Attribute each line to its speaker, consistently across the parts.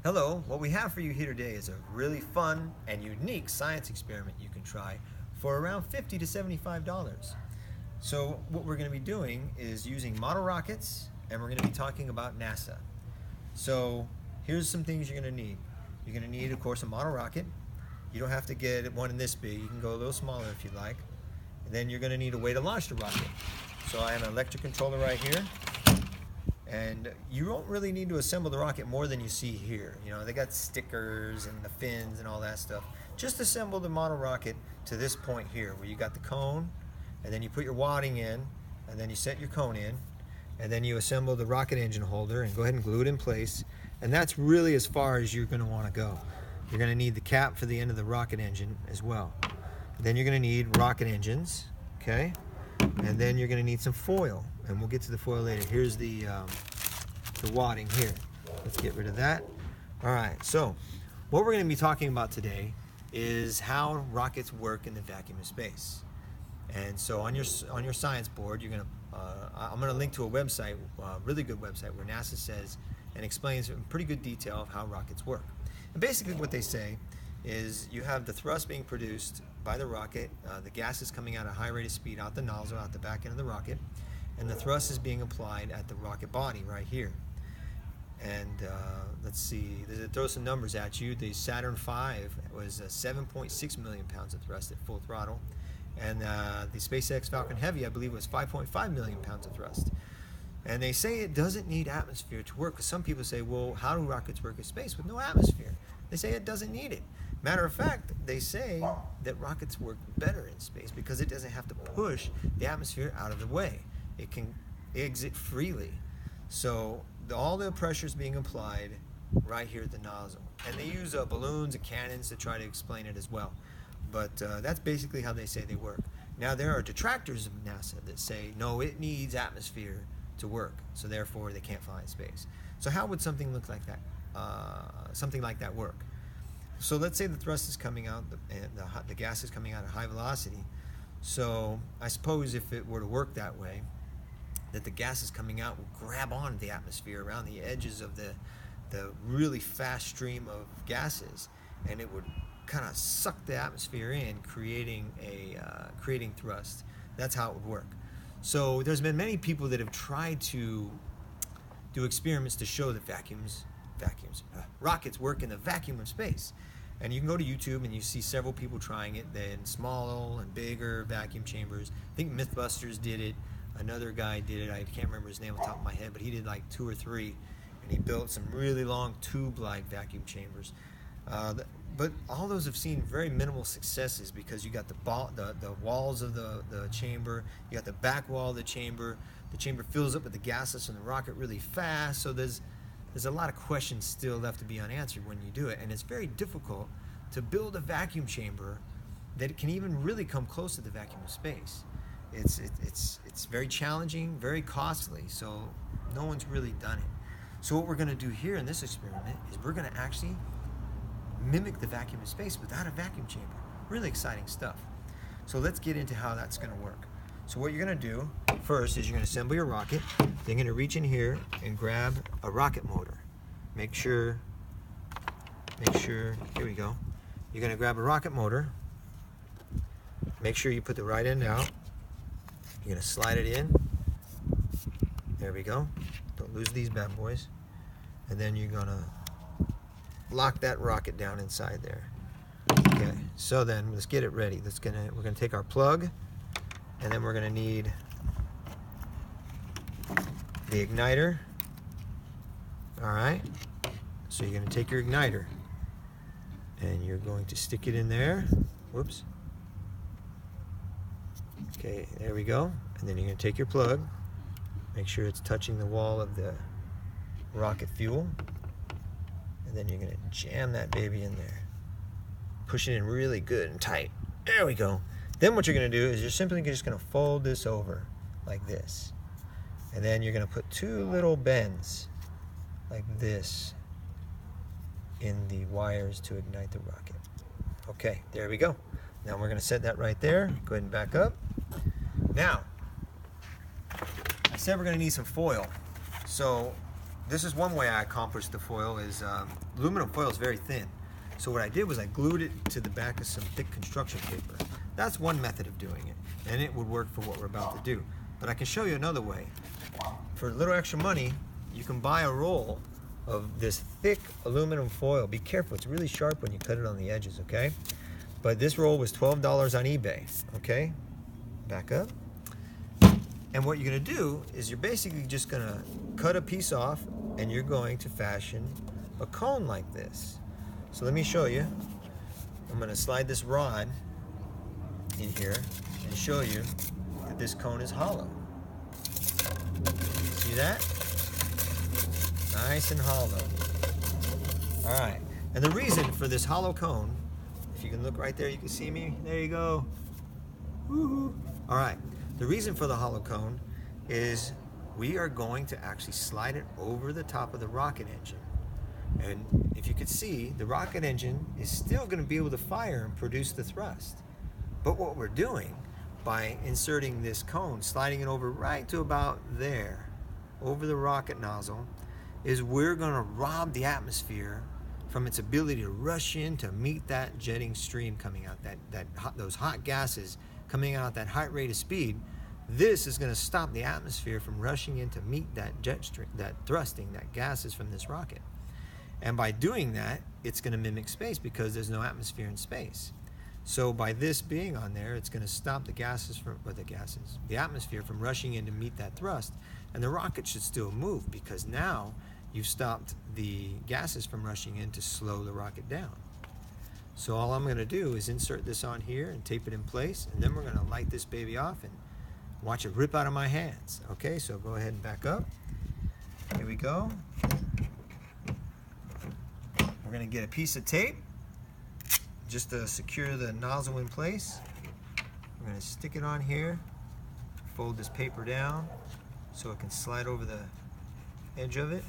Speaker 1: Hello, what we have for you here today is a really fun and unique science experiment you can try for around $50 to $75. So what we're going to be doing is using model rockets, and we're going to be talking about NASA. So here's some things you're going to need. You're going to need, of course, a model rocket. You don't have to get one in this big. You can go a little smaller if you like. And then you're going to need a way to launch the rocket. So I have an electric controller right here. And you don't really need to assemble the rocket more than you see here. You know, they got stickers and the fins and all that stuff. Just assemble the model rocket to this point here where you got the cone, and then you put your wadding in, and then you set your cone in, and then you assemble the rocket engine holder and go ahead and glue it in place. And that's really as far as you're going to want to go. You're going to need the cap for the end of the rocket engine as well. Then you're going to need rocket engines, okay? And then you're going to need some foil, and we'll get to the foil later. Here's the wadding here. Let's get rid of that. All right, so what we're going to be talking about today is how rockets work in the vacuum of space. And so on your science board, you're going to I'm going to link to a website, a really good website, where NASA says and explains in pretty good detail of how rockets work. And basically what they say is you have the thrust being produced by the rocket, the gas is coming out at a high rate of speed out the nozzle, out the back end of the rocket, and the thrust is being applied at the rocket body right here. And let's see, it throws some numbers at you. The Saturn V was 7.6 million pounds of thrust at full throttle, and the SpaceX Falcon Heavy, I believe, was 5.5 million pounds of thrust. And they say it doesn't need atmosphere to work, because some people say, well, how do rockets work in space with no atmosphere? They say it doesn't need it. Matter of fact, they say that rockets work better in space because it doesn't have to push the atmosphere out of the way. It can exit freely. So all the pressure is being applied right here at the nozzle. And they use balloons and cannons to try to explain it as well. But that's basically how they say they work. Now, there are detractors of NASA that say, no, it needs atmosphere to work, so therefore they can't fly in space. So how would something look like that? Something like that work? So let's say the thrust is coming out, and the gas is coming out at high velocity. So I suppose if it were to work that way, that the gas is coming out will grab onto the atmosphere around the edges of the really fast stream of gases, and it would kind of suck the atmosphere in, creating thrust. That's how it would work. So there's been many people that have tried to do experiments to show that rockets work in the vacuum of space. And you can go to YouTube and you see several people trying it in small and bigger vacuum chambers. I think Mythbusters did it. Another guy did it. I can't remember his name off the top of my head, but he did like 2 or 3, and he built some really long tube-like vacuum chambers. But all those have seen very minimal successes because you got the walls of the chamber, you got the back wall of the chamber fills up with the gases from the rocket really fast, so there's a lot of questions still left to be unanswered when you do it, and it's very difficult to build a vacuum chamber that can even really come close to the vacuum of space. It's very challenging, very costly, so no one's really done it. So what we're going to do here in this experiment is we're going to actually mimic the vacuum of space without a vacuum chamber. Really exciting stuff. So let's get into how that's going to work. So what you're going to do first is you're going to assemble your rocket. Then you're going to reach in here and grab a rocket motor. Make sure, here we go. You're going to grab a rocket motor. Make sure you put the right end out. You're going to slide it in. There we go. Don't lose these bad boys. And then you're going to lock that rocket down inside there. Okay, so then let's get it ready. We're going to take our plug, and then we're going to need the igniter. All right, so you're going to take your igniter and you're going to stick it in there. Whoops. Okay, there we go. And then you're going to take your plug, make sure it's touching the wall of the rocket fuel, and then you're going to jam that baby in there. Push it in really good and tight. There we go. Then what you're going to do is you're simply just going to fold this over like this. And then you're going to put 2 little bends like this in the wires to ignite the rocket. Okay, there we go. Now we're going to set that right there. Go ahead and back up. Now, I said we're going to need some foil. So this is one way I accomplished the foil. Is aluminum foil is very thin. So what I did was I glued it to the back of some thick construction paper. That's one method of doing it, and it would work for what we're about to do. But I can show you another way. For a little extra money, you can buy a roll of this thick aluminum foil. Be careful, it's really sharp when you cut it on the edges, okay? But this roll was $12 on eBay, okay? Back up. And what you're gonna do is you're basically just gonna cut a piece off and you're going to fashion a cone like this. So let me show you. I'm gonna slide this rod in here and show you that this cone is hollow. See that? Nice and hollow. All right, and the reason for this hollow cone, if you can look right there, you can see me. There you go. Woohoo. All right, the reason for the hollow cone is we are going to actually slide it over the top of the rocket engine. And if you could see, the rocket engine is still going to be able to fire and produce the thrust. But what we're doing by inserting this cone, sliding it over right to about there, over the rocket nozzle, is we're going to rob the atmosphere from its ability to rush in to meet that jetting stream coming out, those hot gases coming out at that high rate of speed. This is going to stop the atmosphere from rushing in to meet that jet stream, that thrusting, that gases from this rocket. And by doing that, it's going to mimic space because there's no atmosphere in space. So by this being on there, it's going to stop the the atmosphere from rushing in to meet that thrust. And the rocket should still move because now you've stopped the gases from rushing in to slow the rocket down. So all I'm going to do is insert this on here and tape it in place, and then we're going to light this baby off and watch it rip out of my hands. Okay, so go ahead and back up. Here we go. We're going to get a piece of tape just to secure the nozzle in place. We're going to stick it on here, fold this paper down so it can slide over the edge of it.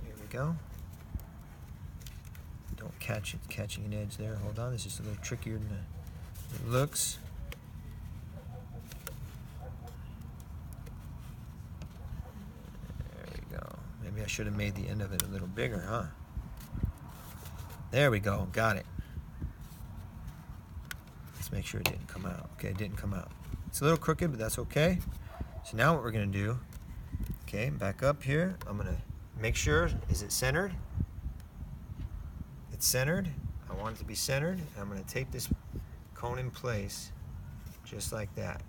Speaker 1: Here we go. Don't catch it catching an edge there. Hold on, this is a little trickier than it looks. There we go. Maybe I should have made the end of it a little bigger, huh? There we go, got it. Let's make sure it didn't come out. Okay, it didn't come out. It's a little crooked, but that's okay. So now what we're gonna do, okay, back up here. I'm gonna make sure, is it centered? It's centered. I want it to be centered. I'm gonna tape this cone in place, just like that.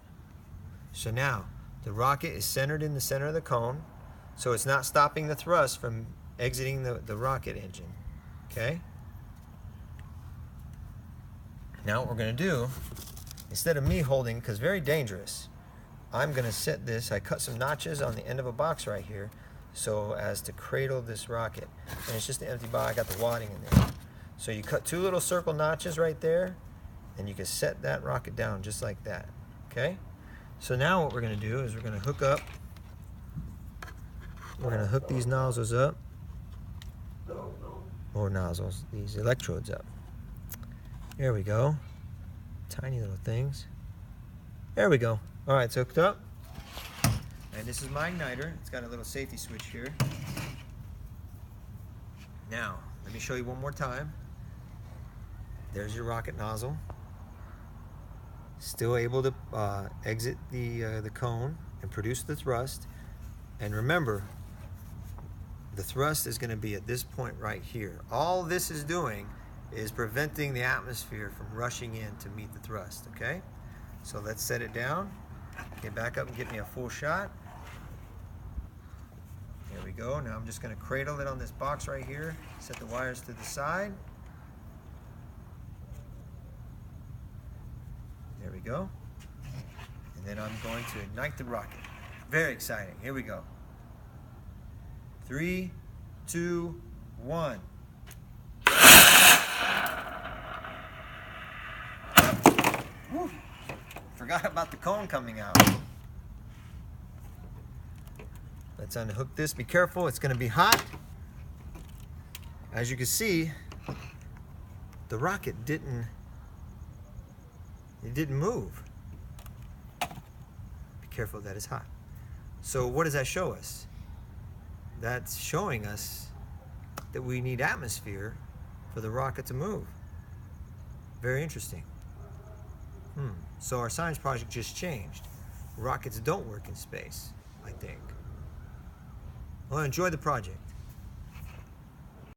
Speaker 1: So now, the rocket is centered in the center of the cone, so it's not stopping the thrust from exiting the rocket engine, okay? Now what we're going to do, instead of me holding, because very dangerous, I'm going to set this, I cut some notches on the end of a box right here so as to cradle this rocket. And it's just an empty box, I got the wadding in there. So you cut 2 little circle notches right there, and you can set that rocket down just like that, okay? So now what we're going to do is we're going to hook up, we're going to hook these nozzles up, or nozzles, these electrodes up. There we go. Tiny little things. There we go. All right, it's hooked up. And this is my igniter. It's got a little safety switch here. Now, let me show you one more time. There's your rocket nozzle. Still able to exit the cone and produce the thrust. And remember, the thrust is going to be at this point right here. All this is doing is preventing the atmosphere from rushing in to meet the thrust, okay? So let's set it down. Okay, back up and get me a full shot. There we go. Now I'm just going to cradle it on this box right here. Set the wires to the side. There we go. And then I'm going to ignite the rocket. Very exciting. Here we go. 3, 2, 1. Woo. Forgot about the cone coming out. Let's unhook this. Be careful, it's going to be hot. As you can see, the rocket didn't move. Be careful, that is hot. So what does that show us? that's showing us that we need atmosphere for the rocket to move. Very interesting. So our science project just changed. Rockets don't work in space, I think. Well, enjoy the project.